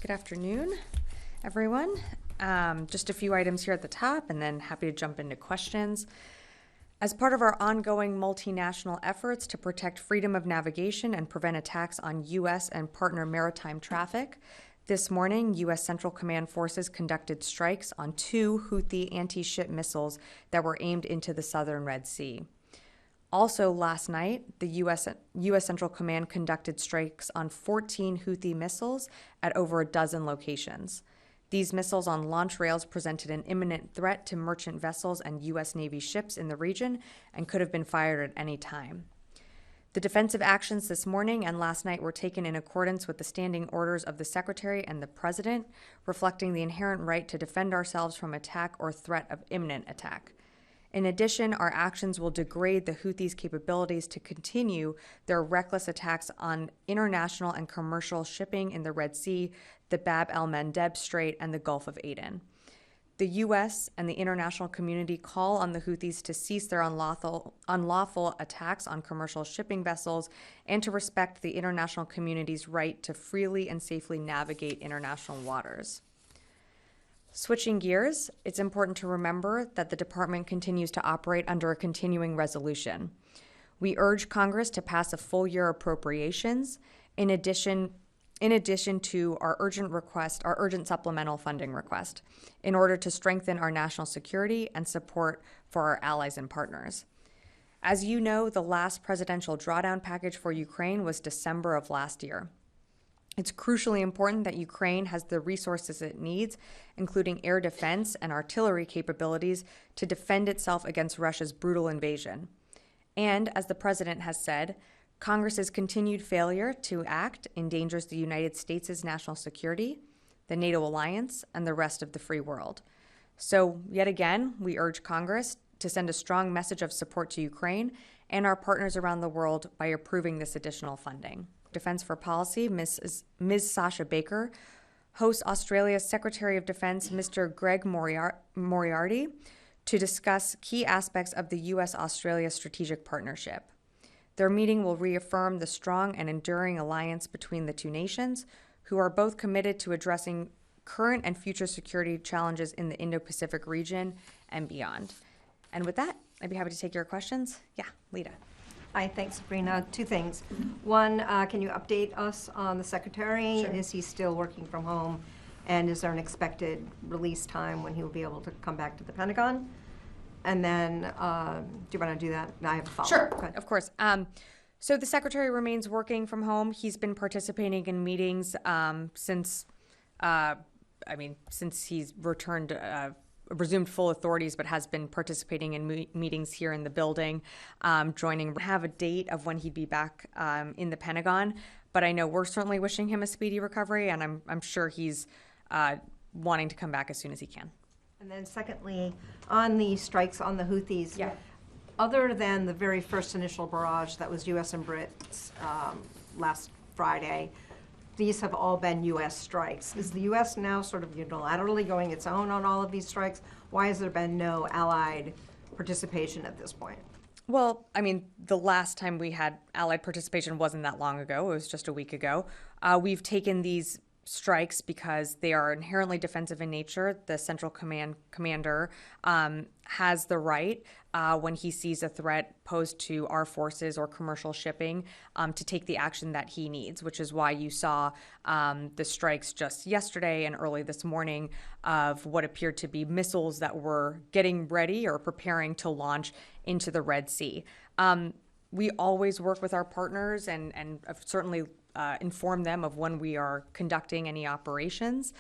Good afternoon, everyone. Just a few items here at the top, and then happy to jump into questions. As part of our ongoing multinational efforts to protect freedom of navigation and prevent attacks on U.S. and partner maritime traffic, this morning, U.S. Central Command forces conducted strikes on 2 Houthi anti-ship missiles that were aimed into the southern Red Sea. Also last night, the U.S. Central Command conducted strikes on 14 Houthi missiles at over a dozen locations. These missiles on launch rails presented an imminent threat to merchant vessels and U.S. Navy ships in the region and could have been fired at any time. The defensive actions this morning and last night were taken in accordance with the standing orders of the Secretary and the President, reflecting the inherent right to defend ourselves from attack or threat of imminent attack. In addition, our actions will degrade the Houthis' capabilities to continue their reckless attacks on international and commercial shipping in the Red Sea, the Bab el-Mandeb Strait, and the Gulf of Aden. The U.S. and the international community call on the Houthis to cease their unlawful attacks on commercial shipping vessels and to respect the international community's right to freely and safely navigate international waters. Switching gears, it's important to remember that the department continues to operate under a continuing resolution. We urge Congress to pass a full-year appropriations in addition to our urgent supplemental funding request, in order to strengthen our national security and support for our allies and partners. As you know, the last presidential drawdown package for Ukraine was December of last year. It's crucially important that Ukraine has the resources it needs, including air defense and artillery capabilities, to defend itself against Russia's brutal invasion. And, as the president has said, Congress's continued failure to act endangers the United States' national security, the NATO alliance, and the rest of the free world. So, yet again, we urge Congress to send a strong message of support to Ukraine and our partners around the world by approving this additional funding. Defense for Policy, Ms. Sasha Baker, hosts Australia's Secretary of Defense, Mr. Greg Moriarty, to discuss key aspects of the U.S.-Australia strategic partnership. Their meeting will reaffirm the strong and enduring alliance between the two nations, who are both committed to addressing current and future security challenges in the Indo-Pacific region and beyond. And with that, I'd be happy to take your questions. Yeah, Lita. Hi, thanks, Sabrina. 2 things. One, can you update us on the Secretary? Sure. Is he still working from home? And is there an expected release time when he will be able to come back to the Pentagon? And then, do you want to do that? I have a follow-up. Sure, of course. So the Secretary remains working from home. He's been participating in meetings since he's resumed full authorities, but has been participating in meetings here in the building, have a date of when he'd be back in the Pentagon. But I know we're certainly wishing him a speedy recovery, and I'm sure he's wanting to come back as soon as he can. And then secondly, on the strikes on the Houthis, other than the very first initial barrage that was U.S. and Brits last Friday, these have all been U.S. strikes. Is the U.S. now sort of unilaterally going its own on all of these strikes? Why has there been no allied participation at this point? Well, I mean, the last time we had allied participation wasn't that long ago. It was just a week ago. We've taken these strikes because they are inherently defensive in nature. The Central Commander has the right, when he sees a threat posed to our forces or commercial shipping, to take the action that he needs, which is why you saw the strikes just yesterday and early this morning of what appeared to be missiles that were getting ready or preparing to launch into the Red Sea. We always work with our partners and certainly inform them of when we are conducting any operations.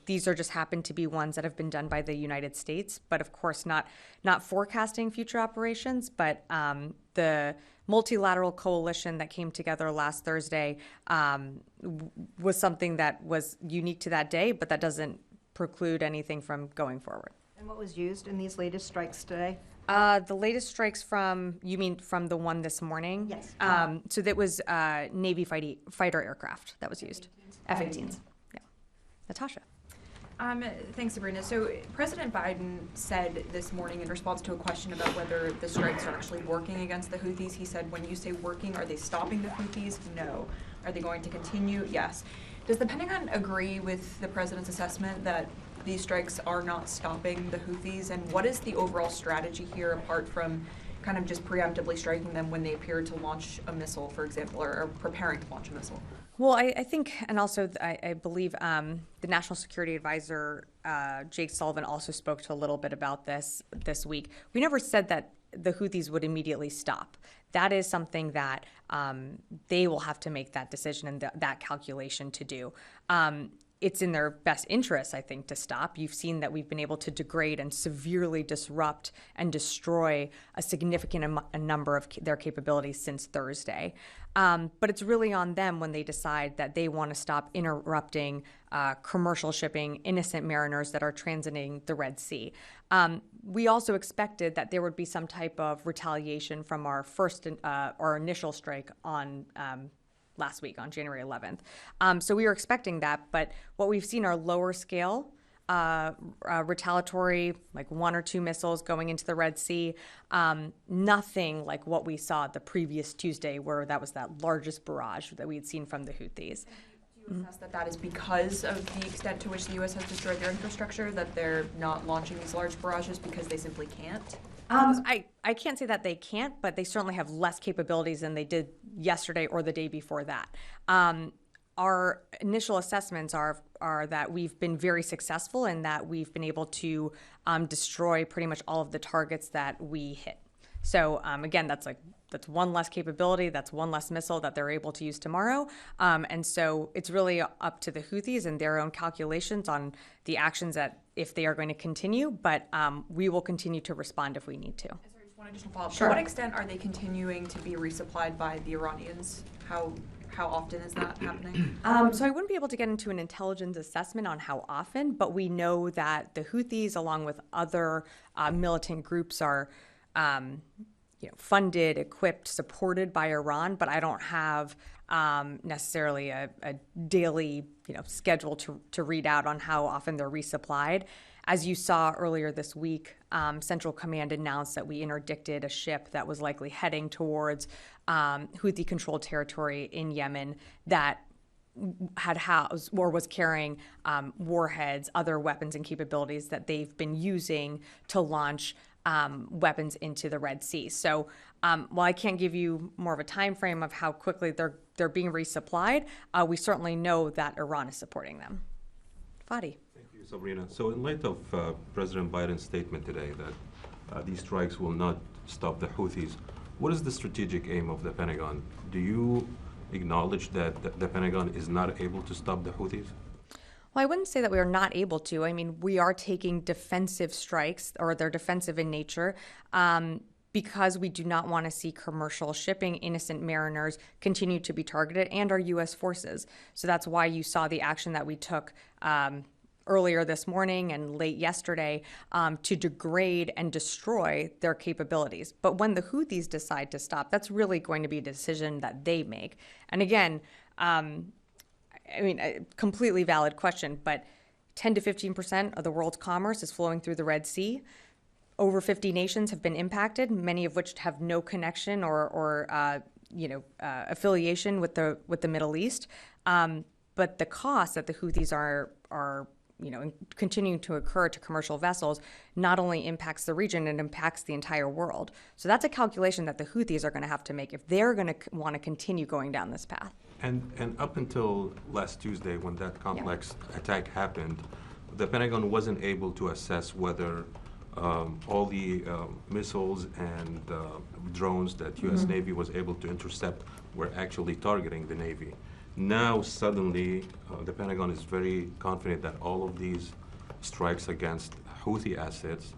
These are just happen to be ones that have been done by the United States, but of course not forecasting future operations. But the multilateral coalition that came together last Thursday was something that was unique to that day, but that doesn't preclude anything from going forward. And what was used in these latest strikes today? The latest strikes you mean from the one this morning? Yes. So that was Navy fighter aircraft that was used. F-18s. Yeah. Natasha. Thanks, Sabrina. So President Biden said this morning in response to a question about whether the strikes are actually working against the Houthis, he said, when you say working, are they stopping the Houthis? No. Are they going to continue? Yes. Does the Pentagon agree with the president's assessment that these strikes are not stopping the Houthis? And what is the overall strategy here, apart from kind of just preemptively striking them when they appear to launch a missile, for example, or preparing to launch a missile? Well, I think, and also I believe the National Security Advisor, Jake Sullivan, also spoke to a little bit about this week. We never said that the Houthis would immediately stop. That is something that they will have to make that decision and that calculation to do. It's in their best interest, I think, to stop. You've seen that we've been able to degrade and severely disrupt and destroy a significant number of their capabilities since Thursday. But it's really on them when they decide that they want to stop interrupting commercial shipping, innocent mariners that are transiting the Red Sea. We also expected that there would be some type of retaliation from our initial strike on last week on January 11th. So we were expecting that, but what we've seen are lower scale retaliatory, like 1 or 2 missiles going into the Red Sea. Nothing like what we saw the previous Tuesday, where that was that largest barrage that we had seen from the Houthis. Do you assess that is because of the extent to which the U.S. has destroyed their infrastructure, that they're not launching these large barrages because they simply can't? I can't say that they can't, but they certainly have less capabilities than they did yesterday or the day before that. Our initial assessments are that we've been very successful and that we've been able to destroy pretty much all of the targets that we hit. So again, that's one less capability, that's one less missile that they're able to use tomorrow. And so it's really up to the Houthis and their own calculations on the actions that if they are going to continue, but we will continue to respond if we need to. Sorry, just one additional follow-up. Sure. To what extent are they continuing to be resupplied by the Iranians? How often is that happening? So I wouldn't be able to get into an intelligence assessment on how often, but we know that the Houthis, along with other militant groups, are funded, equipped, supported by Iran, but I don't have necessarily a daily schedule to read out on how often they're resupplied. As you saw earlier this week, Central Command announced that we interdicted a ship that was likely heading towards Houthi-controlled territory in Yemen that had housed or was carrying warheads, other weapons and capabilities that they've been using to launch weapons into the Red Sea. So while I can't give you more of a time frame of how quickly they're being resupplied, we certainly know that Iran is supporting them. Fadi. Thank you, Sabrina. So in light of President Biden's statement today that these strikes will not stop the Houthis, what is the strategic aim of the Pentagon? Do you acknowledge that the Pentagon is not able to stop the Houthis? Well, I wouldn't say that we are not able to. I mean, we are taking defensive strikes, or they're defensive in nature, because we do not want to see commercial shipping, innocent mariners continue to be targeted, and our U.S. forces. So that's why you saw the action that we took earlier this morning and late yesterday to degrade and destroy their capabilities. But when the Houthis decide to stop, that's really going to be a decision that they make. And again, I mean, a completely valid question, but 10 to 15% of the world's commerce is flowing through the Red Sea. Over 50 nations have been impacted, many of which have no connection or affiliation with the Middle East. But the cost that the Houthis are continuing to occur to commercial vessels not only impacts the region, it impacts the entire world. So that's a calculation that the Houthis are going to have to make if they're going to want to continue going down this path. And up until last Tuesday, when that complex attack happened, the Pentagon wasn't able to assess whether all the missiles and drones that U.S. Navy was able to intercept were actually targeting the Navy. Now, suddenly, the Pentagon is very confident that all of these strikes against Houthi assets,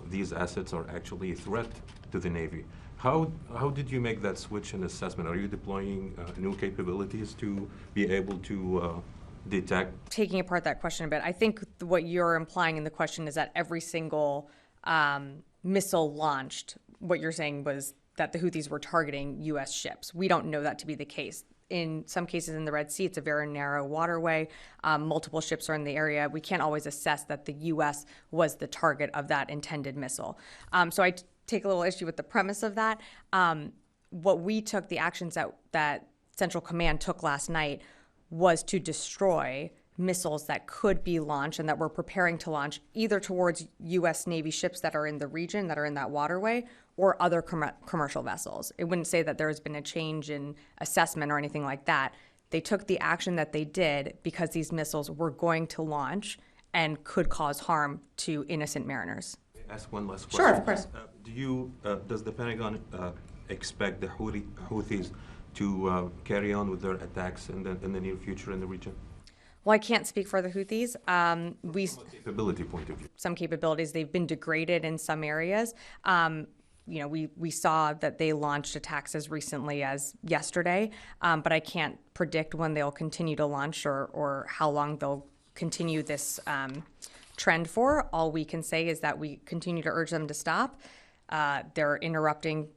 these assets are actually a threat to the Navy. How did you make that switch in assessment? Are you deploying new capabilities to be able to detect? Taking apart that question a bit, I think what you're implying in the question is that every single missile launched, what you're saying was that the Houthis were targeting U.S. ships. We don't know that to be the case. In some cases in the Red Sea, it's a very narrow waterway. Multiple ships are in the area. We can't always assess that the U.S. was the target of that intended missile. So I take a little issue with the premise of that. What we took, the actions that Central Command took last night, was to destroy missiles that could be launched and that we're preparing to launch either towards U.S. Navy ships that are in the region, that are in that waterway, or other commercial vessels. It wouldn't say that there has been a change in assessment or anything like that. They took the action that they did because these missiles were going to launch and could cause harm to innocent mariners. Ask one last question. Sure, of course. Does the Pentagon expect the Houthis to carry on with their attacks in the near future in the region? Well, I can't speak for the Houthis. From a capability point of view. Some capabilities, they've been degraded in some areas. We saw that they launched attacks as recently as yesterday, but I can't predict when they'll continue to launch or how long they'll continue this trend for. All we can say is that we continue to urge them to stop. They're interrupting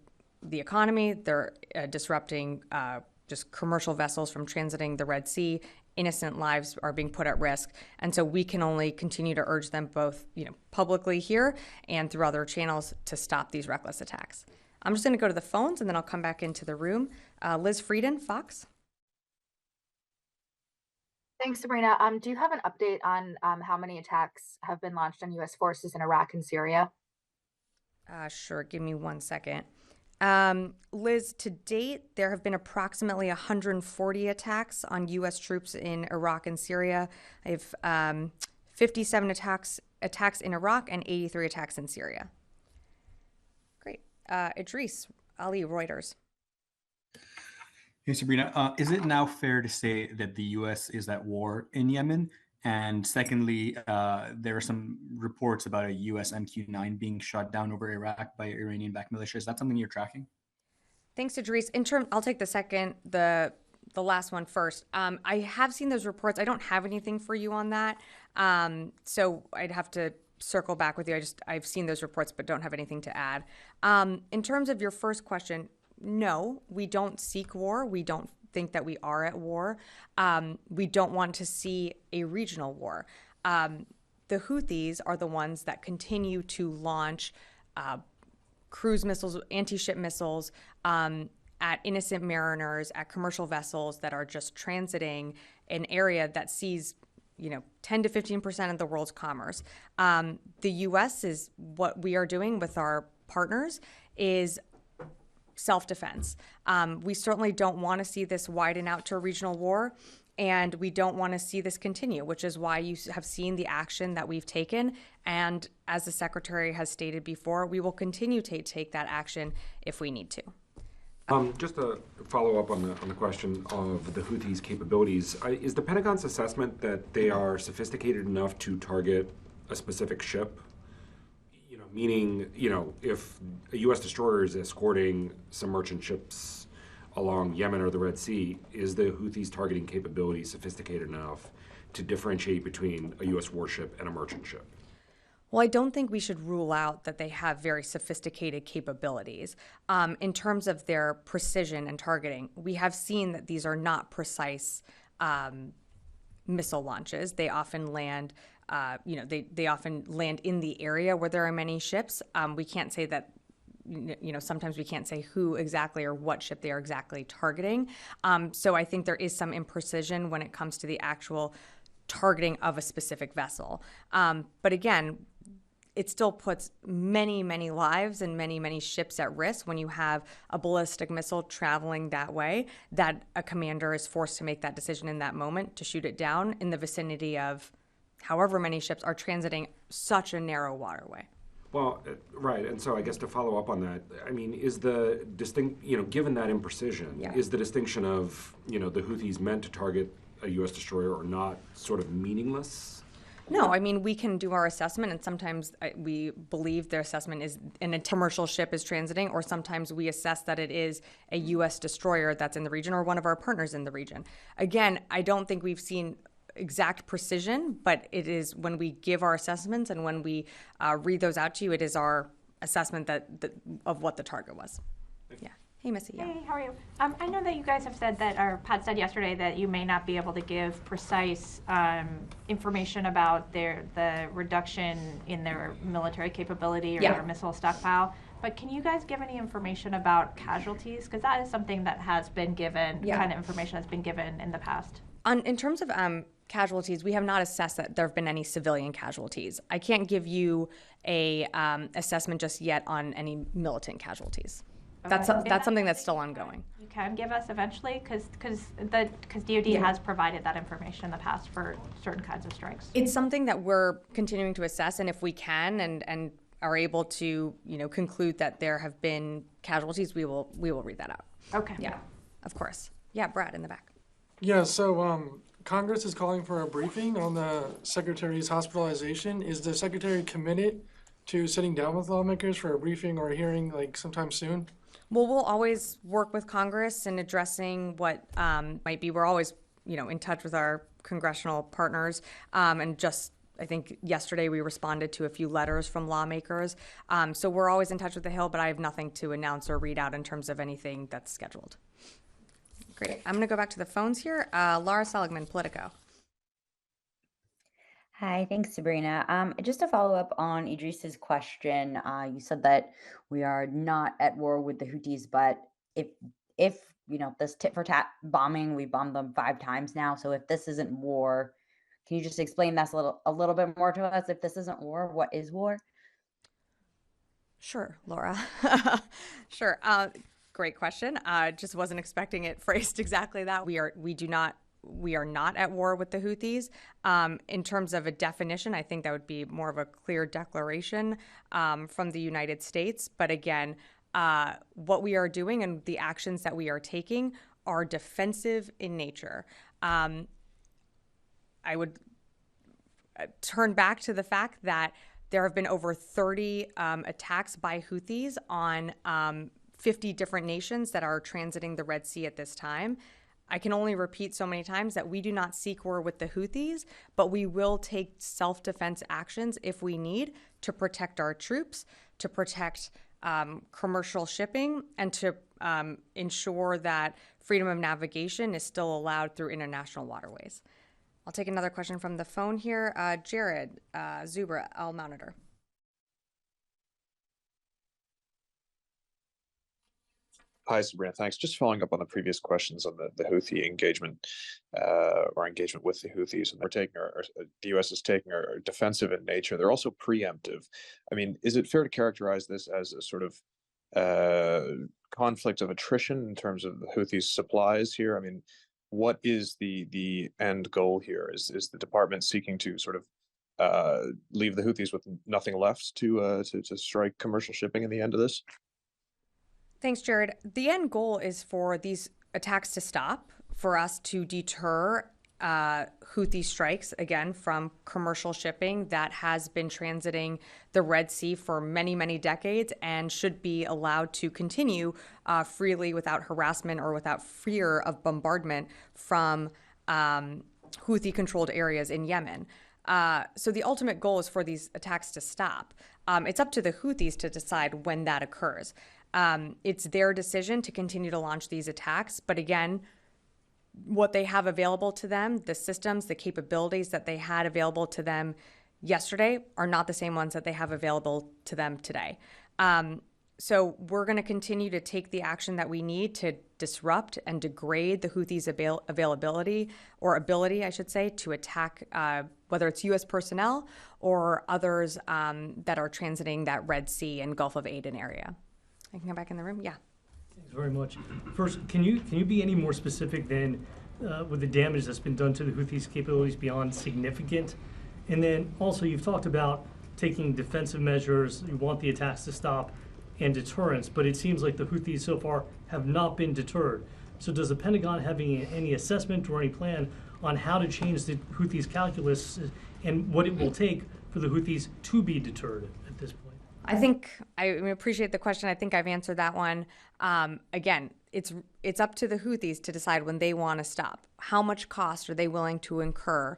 the economy. They're disrupting just commercial vessels from transiting the Red Sea. Innocent lives are being put at risk. And so we can only continue to urge them both, publicly here and through other channels to stop these reckless attacks. I'm just going to go to the phones and then I'll come back into the room. Liz Frieden, Fox. Thanks, Sabrina. Do you have an update on how many attacks have been launched on U.S. forces in Iraq and Syria? Sure. Give me 1 second. Liz, to date, there have been approximately 140 attacks on U.S. troops in Iraq and Syria. I have 57 attacks in Iraq and 83 attacks in Syria. Great. Idris Ali, Reuters. Hey, Sabrina, is it now fair to say that the U.S. is at war in Yemen? And secondly, there are some reports about a U.S. MQ-9 being shot down over Iraq by Iranian-backed militia. Is that something you're tracking? Thanks, Idris. I'll take the last one first. I have seen those reports. I don't have anything for you on that, so I'd have to circle back with you. I've seen those reports, but don't have anything to add. In terms of your first question, no, we don't seek war. We don't think that we are at war. We don't want to see a regional war. The Houthis are the ones that continue to launch cruise missiles, anti-ship missiles at innocent mariners, at commercial vessels that are just transiting an area that sees 10 to 15% of the world's commerce. The U.S. is what we are doing with our partners is self-defense. We certainly don't want to see this widen out to a regional war, and we don't want to see this continue, which is why you have seen the action that we've taken. And as the Secretary has stated before, we will continue to take that action if we need to. Just to follow up on the question of the Houthis' capabilities, is the Pentagon's assessment that they are sophisticated enough to target a specific ship? Meaning, if a U.S. destroyer is escorting some merchant ships along Yemen or the Red Sea, is the Houthis' targeting capability sophisticated enough to differentiate between a U.S. warship and a merchant ship? Well, I don't think we should rule out that they have very sophisticated capabilities. In terms of their precision and targeting, we have seen that these are not precise missile launches. They often land they often land in the area where there are many ships. We can't say that, sometimes we can't say who exactly or what ship they are exactly targeting. So I think there is some imprecision when it comes to the actual targeting of a specific vessel. But again, it still puts many, many lives and many, many ships at risk when you have a ballistic missile traveling that way, that a commander is forced to make that decision in that moment to shoot it down in the vicinity of however many ships are transiting such a narrow waterway. Well, right, and so I guess to follow up on that, I mean, is the given that imprecision, is the distinction of, the Houthis meant to target a U.S. destroyer or not sort of meaningless? No, I mean, we can do our assessment, and sometimes we believe their assessment is a commercial ship is transiting, or sometimes we assess that it is a U.S. destroyer that's in the region or one of our partners in the region. Again, I don't think we've seen exact precision, but it is when we give our assessments and when we read those out to you, it is our assessment that of what the target was. Yeah. Hey, Missy. Yeah. Hey, how are you? I know that you guys have said that, or Pat said yesterday, that you may not be able to give precise information about the reduction in their military capability or their missile stockpile. But can you guys give any information about casualties? Because that is something that has been given, kind of information has been given in the past. In terms of casualties, we have not assessed that there have been any civilian casualties. I can't give you a assessment just yet on any militant casualties. Okay. That's something that's still ongoing. You can give us eventually, because DoD has provided that information in the past for certain kinds of strikes. It's something that we're continuing to assess, and if we can and are able to, conclude that there have been casualties, we will read that out. Okay. Yeah, of course. Yeah, Brad in the back. Yeah, so Congress is calling for a briefing on the Secretary's hospitalization. Is the Secretary committed to sitting down with lawmakers for a briefing or a hearing like sometime soon? Well, we'll always work with Congress in addressing what might be. We're always, in touch with our congressional partners. And just, I think yesterday we responded to a few letters from lawmakers. So we're always in touch with the Hill, but I have nothing to announce or read out in terms of anything that's scheduled. Great. I'm going to go back to the phones here. Laura Seligman, Politico. Hi, thanks, Sabrina. Just to follow up on Idris's question, you said that we are not at war with the Houthis, but if this tit for tat bombing, we bombed them 5 times now. So if this isn't war, can you just explain that a little bit more to us? If this isn't war, what is war? Sure, Laura. Sure. Great question. Just wasn't expecting it phrased exactly that. We are not at war with the Houthis. In terms of a definition, I think that would be more of a clear declaration from the United States. But again, what we are doing and the actions that we are taking are defensive in nature. I would turn back to the fact that there have been over 30 attacks by Houthis on 50 different nations that are transiting the Red Sea at this time. I can only repeat so many times that we do not seek war with the Houthis, but we will take self-defense actions if we need to protect our troops, to protect commercial shipping, and to ensure that freedom of navigation is still allowed through international waterways. I'll take another question from the phone here. Jared Zubra, Al Monitor. Hi, Sabrina. Thanks. Just following up on the previous questions on the Houthi engagement or engagement with the Houthis, and the U.S. is taking are defensive in nature. They're also preemptive. I mean, is it fair to characterize this as a sort of conflict of attrition in terms of the Houthis' supplies here? I mean, what is the end goal here? Is the department seeking to sort of leave the Houthis with nothing left to strike commercial shipping in the end of this? Thanks, Jared. The end goal is for these attacks to stop, for us to deter Houthi strikes, again, from commercial shipping that has been transiting the Red Sea for many, many decades and should be allowed to continue freely without harassment or without fear of bombardment from Houthi-controlled areas in Yemen. So the ultimate goal is for these attacks to stop. It's up to the Houthis to decide when that occurs. It's their decision to continue to launch these attacks. But again, what they have available to them, the systems, the capabilities that they had available to them yesterday are not the same ones that they have available to them today. So we're going to continue to take the action that we need to disrupt and degrade the Houthis' availability or ability, I should say, to attack whether it's U.S. personnel or others that are transiting that Red Sea and Gulf of Aden area. I can go back in the room. Yeah. Thanks very much. First, can you be any more specific than with the damage that's been done to the Houthis' capabilities beyond significant? And then also, you've talked about taking defensive measures. You want the attacks to stop and deterrence, but it seems like the Houthis so far have not been deterred. So does the Pentagon have any assessment or any plan on how to change the Houthis' calculus and what it will take for the Houthis to be deterred at this point? I think I appreciate the question. I think I've answered that one. Again, it's up to the Houthis to decide when they want to stop. How much cost are they willing to incur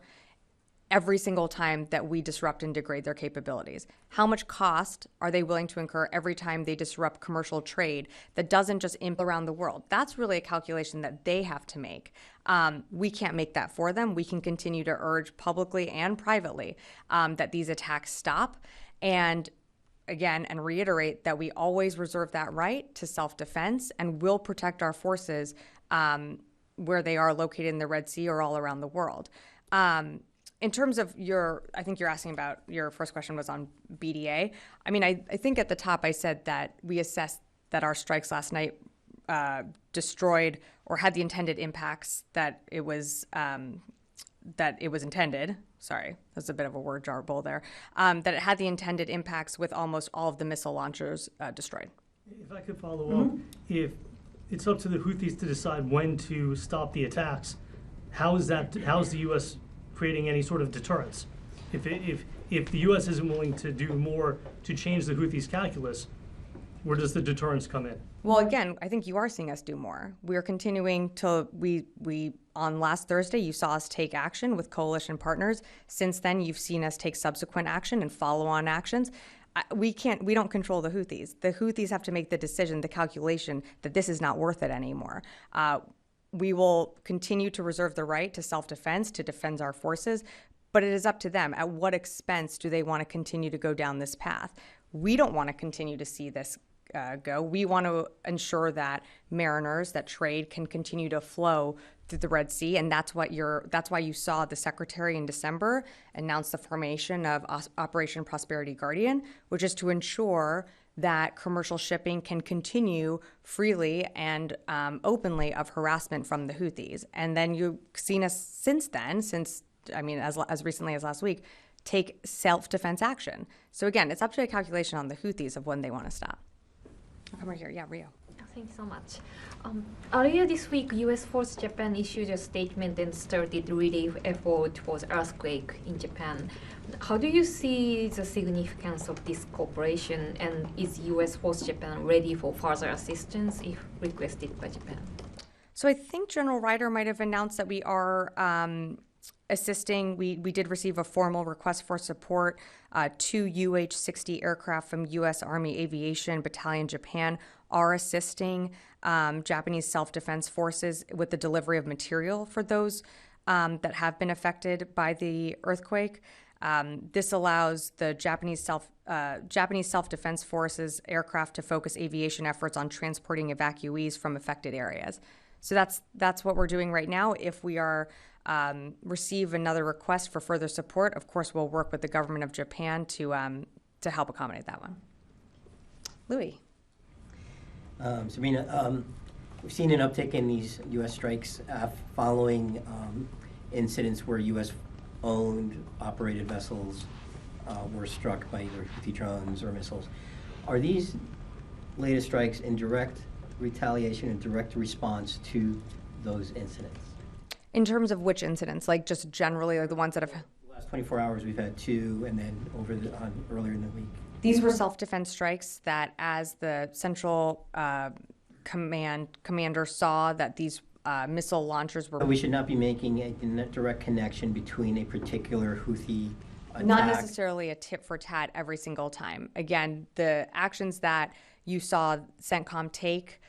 every single time that we disrupt and degrade their capabilities? How much cost are they willing to incur every time they disrupt commercial trade that doesn't just impact around the world? That's really a calculation that they have to make. We can't make that for them. We can continue to urge publicly and privately that these attacks stop. And again and reiterate that we always reserve that right to self-defense and will protect our forces where they are located in the Red Sea or all around the world. In terms of I think you're asking about, your first question was on BDA. I mean, I think at the top I said that we assessed that our strikes last night destroyed or had the intended impacts that it was intended. Sorry, that's a bit of a word jarble there. That it had the intended impacts with almost all of the missile launchers destroyed. If I could follow up, if it's up to the Houthis to decide when to stop the attacks, how is the U.S. creating any sort of deterrence? If the U.S. isn't willing to do more to change the Houthis' calculus, where does the deterrence come in? Well, again, I think you are seeing us do more. We are continuing to, on last Thursday, you saw us take action with coalition partners. Since then, you've seen us take subsequent action and follow-on actions. We don't control the Houthis. The Houthis have to make the decision, the calculation, that this is not worth it anymore. We will continue to reserve the right to self-defense, to defend our forces, but it is up to them. At what expense do they want to continue to go down this path? We don't want to continue to see this go. We want to ensure that mariners, that trade can continue to flow through the Red Sea, and that's why you saw the Secretary in December announce the formation of Operation Prosperity Guardian, which is to ensure that commercial shipping can continue freely and openly of harassment from the Houthis. And then you've seen us since then, as recently as last week, take self-defense action. So again, it's up to a calculation on the Houthis of when they want to stop. I'll come right here. Yeah, Rio. Thank you so much. Earlier this week, U.S. Force Japan issued a statement and started relief effort for the earthquake in Japan. How do you see the significance of this cooperation, and is U.S. Force Japan ready for further assistance if requested by Japan? So I think General Ryder might have announced that we are assisting. We did receive a formal request for support. 2 UH-60 aircraft from U.S. Army Aviation Battalion Japan are assisting Japanese self-defense forces with the delivery of material for those that have been affected by the earthquake. This allows the Japanese self-defense forces aircraft to focus aviation efforts on transporting evacuees from affected areas. So that's what we're doing right now. If we are receive another request for further support, of course, we'll work with the government of Japan to help accommodate that one. Louis. Sabrina, we've seen an uptick in these U.S. strikes following incidents where U.S.-owned operated vessels were struck by either Houthi drones or missiles. Are these latest strikes in direct retaliation and direct response to those incidents? In terms of which incidents? Like just generally, like the ones that have... The last 24 hours we've had 2, and then earlier in the week. These were self-defense strikes that, as the central commander saw that these missile launchers were... But we should not be making a direct connection between a particular Houthi attack. Not necessarily a tit for tat every single time. Again, the actions that you saw CENTCOM take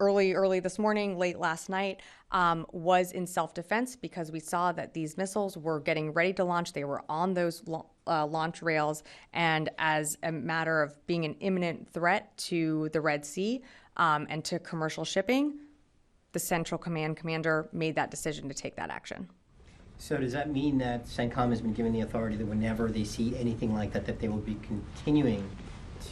early this morning, late last night, was in self-defense because we saw that these missiles were getting ready to launch. They were on those launch rails, and as a matter of being an imminent threat to the Red Sea and to commercial shipping, the Central Command commander made that decision to take that action. So does that mean that CENTCOM has been given the authority that whenever they see anything like that, that they will be continuing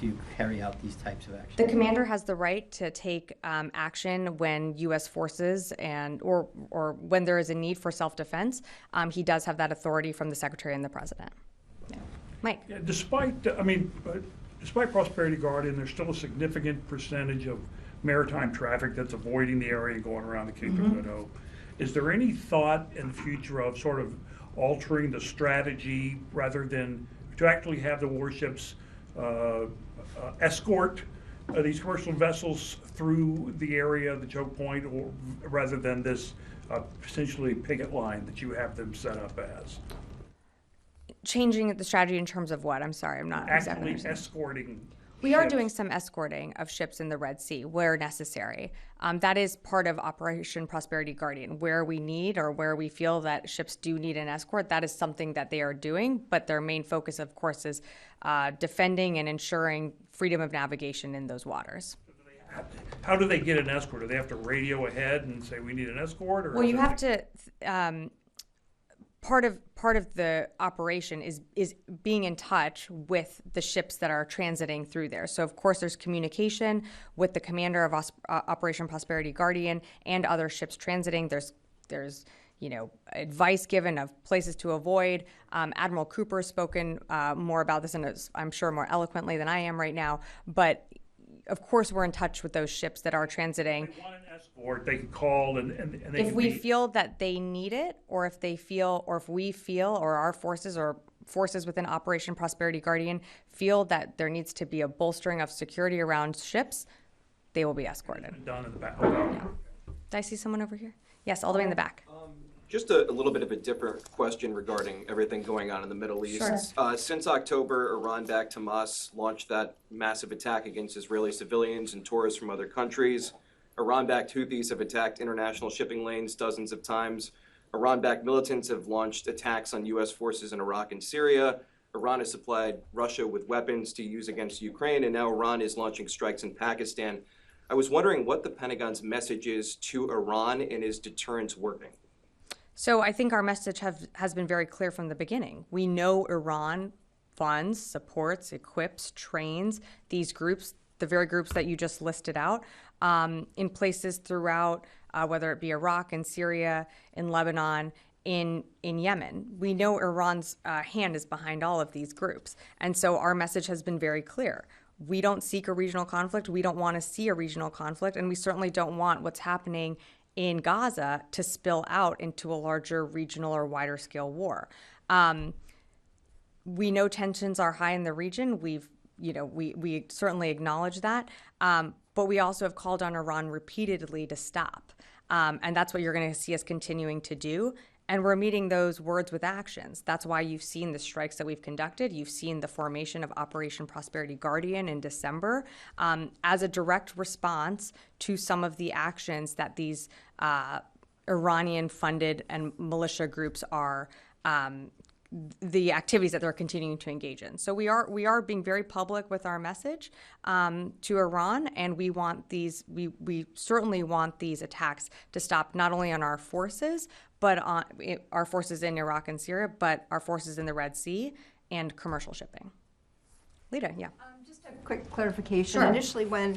to carry out these types of actions? The commander has the right to take action when U.S. forces or when there is a need for self-defense. He does have that authority from the Secretary and the President. Yeah. Mike. Yeah, despite Prosperity Guardian, there's still a significant percentage of maritime traffic that's avoiding the area and going around the Cape of Good Hope. Is there any thought in the future of sort of altering the strategy rather than to actually have the warships escort these commercial vessels through the area of the choke point, or rather than this essentially picket line that you have them set up as? Changing the strategy in terms of what? I'm sorry, I'm not exactly escorting We are ships? doing some escorting of ships in the Red Sea where necessary. That is part of Operation Prosperity Guardian. Where we need or where we feel that ships do need an escort, that is something that they are doing. But their main focus, of course, is defending and ensuring freedom of navigation in those waters. How do they get an escort? Do they have to radio ahead and say we need an escort? Or Well, you have to. Part of the operation is being in touch with the ships that are transiting through there. So of course there's communication with the commander of Operation Prosperity Guardian and other ships transiting. There's advice given of places to avoid. Admiral Cooper has spoken more about this, and I'm sure more eloquently than I am right now. But of course we're in touch with those ships that are transiting. If they want an escort, they can call and they If can we be- feel that they need it, or if we feel, or our forces or forces within Operation Prosperity Guardian feel that there needs to be a bolstering of security around ships, they will be escorted. Down in the back. Okay. Did I see someone over here? Yes, all the way in the back. Just a little bit of a different question regarding everything going on in the Middle East. Sure. Since October, Iran-backed Hamas launched that massive attack against Israeli civilians and tourists from other countries. Iran-backed Houthis have attacked international shipping lanes dozens of times. Iran-backed militants have launched attacks on U.S. forces in Iraq and Syria. Iran has supplied Russia with weapons to use against Ukraine, and now Iran is launching strikes in Pakistan. I was wondering what the Pentagon's message is to Iran, and is deterrence working? So I think our message has been very clear from the beginning. We know Iran funds, supports, equips, trains these groups, the very groups that you just listed out, in places throughout, whether it be Iraq and Syria, in Lebanon, in Yemen. We know Iran's hand is behind all of these groups. And so our message has been very clear. We don't seek a regional conflict. We don't want to see a regional conflict. And we certainly don't want what's happening in Gaza to spill out into a larger regional or wider scale war. We know tensions are high in the region. We certainly acknowledge that. But we also have called on Iran repeatedly to stop. And that's what you're going to see us continuing to do. And we're meeting those words with actions. That's why you've seen the strikes that we've conducted. You've seen the formation of Operation Prosperity Guardian in December as a direct response to some of the actions that these Iranian-funded and militia groups are, the activities that they're continuing to engage in. So we are being very public with our message to Iran, and we certainly want these attacks to stop, not only on our forces, but on our forces in Iraq and Syria, but our forces in the Red Sea and commercial shipping. Lita, yeah. Just a quick clarification. Sure. Initially, when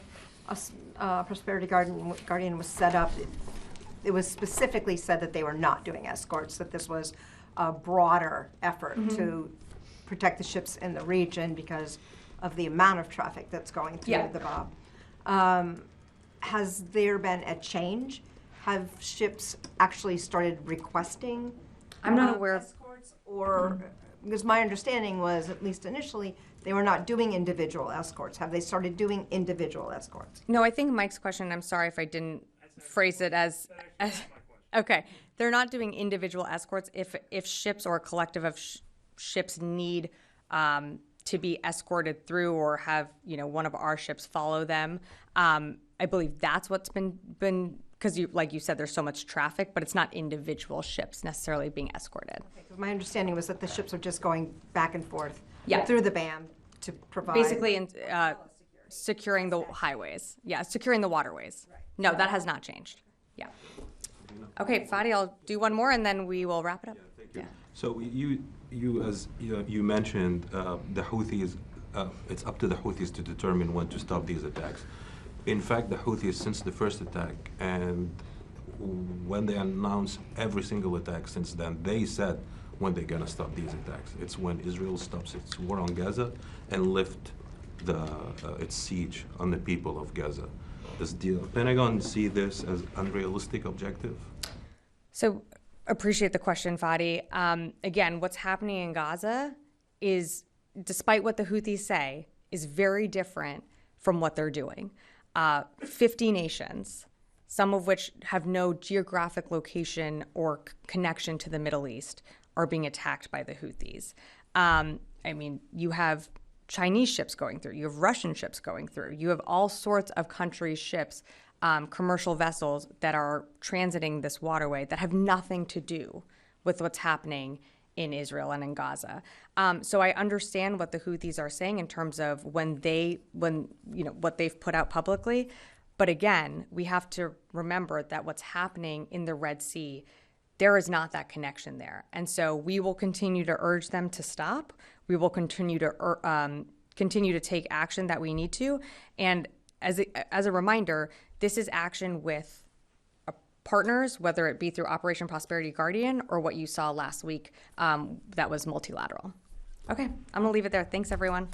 Prosperity Guardian was set up, it was specifically said that they were not doing escorts, that this was a broader effort to protect the ships in the region because of the amount of traffic that's going through the Bab. Has there been a change? Have ships actually started requesting I'm not aware of escorts? Or, because my understanding was, at least initially, they were not doing individual escorts. Have they started doing individual escorts? No, I think Mike's question, I'm sorry if I didn't phrase it as okay. They're not doing individual escorts. If ships or a collective of ships need to be escorted through or have one of our ships follow them, I believe that's what's been because like you said, there's so much traffic, but it's not individual ships necessarily being escorted. Okay, 'cause my understanding was that the ships are just going back and forth Yeah. through the BAM to provide Basically, securing the highways. Yeah, securing the waterways. No, that has not changed. Yeah. Okay, Fadi, I'll do one more and then we will wrap it up. Thank you. So you mentioned the Houthis. It's up to the Houthis to determine when to stop these attacks. In fact, the Houthis, since the first attack, and when they announced every single attack since then, they said when they're gonna stop these attacks. It's when Israel stops its war on Gaza and lift its siege on the people of Gaza. Does the Pentagon see this as unrealistic objective? So appreciate the question, Fadi. Again, what's happening in Gaza is, despite what the Houthis say, is very different from what they're doing. 50 nations, some of which have no geographic location or connection to the Middle East, are being attacked by the Houthis. I mean, you have Chinese ships going through, you have Russian ships going through, you have all sorts of countries' ships, commercial vessels that are transiting this waterway that have nothing to do with what's happening in Israel and in Gaza. So I understand what the Houthis are saying in terms of what they've put out publicly. But again, we have to remember that what's happening in the Red Sea, there is not that connection there. And so we will continue to urge them to stop. We will continue to take action that we need to. And as a reminder, this is action with partners, whether it be through Operation Prosperity Guardian or what you saw last week that was multilateral. Okay, I'm gonna leave it there. Thanks, everyone.